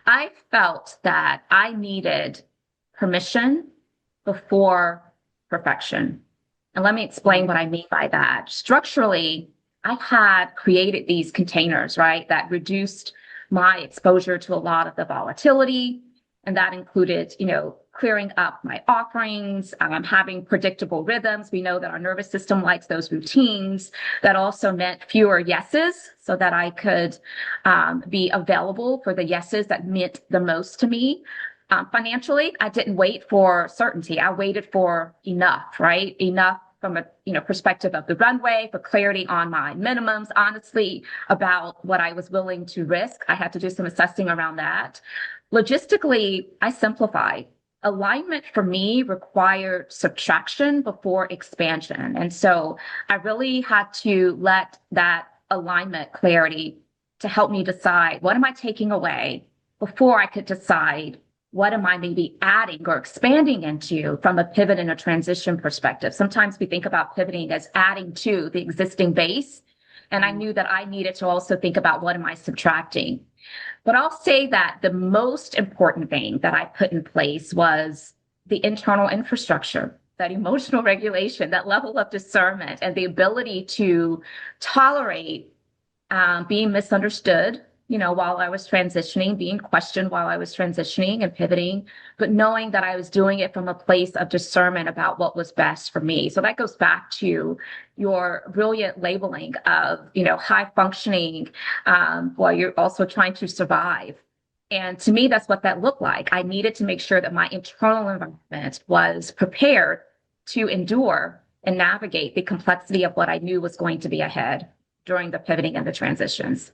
I felt that I needed permission before perfection. And let me explain what I mean by that. Structurally, I had created these containers, right, that reduced my exposure to a lot of the volatility. And that included, clearing up my offerings, having predictable rhythms. We know that our nervous system likes those routines. That also meant fewer yeses so that I could be available for the yeses that meant the most to me. Financially, I didn't wait for certainty. I waited for enough, right? Enough from a perspective of the runway, for clarity on my minimums, honestly, about what I was willing to risk. I had to do some assessing around that. Logistically, I simplified. Alignment for me required subtraction before expansion. And so I really had to let that alignment clarity to help me decide, what am I taking away, before I could decide what am I maybe adding or expanding into from a pivot and a transition perspective. Sometimes we think about pivoting as adding to the existing base. And I knew that I needed to also think about, what am I subtracting? But I'll say that the most important thing that I put in place was the internal infrastructure, that emotional regulation, that level of discernment, and the ability to tolerate being misunderstood, while I was transitioning, being questioned while I was transitioning and pivoting, but knowing that I was doing it from a place of discernment about what was best for me. So that goes back to your brilliant labeling of, high functioning, while you're also trying to survive. And to me, that's what that looked like. I needed to make sure that my internal environment was prepared to endure and navigate the complexity of what I knew was going to be ahead during the pivoting and the transitions.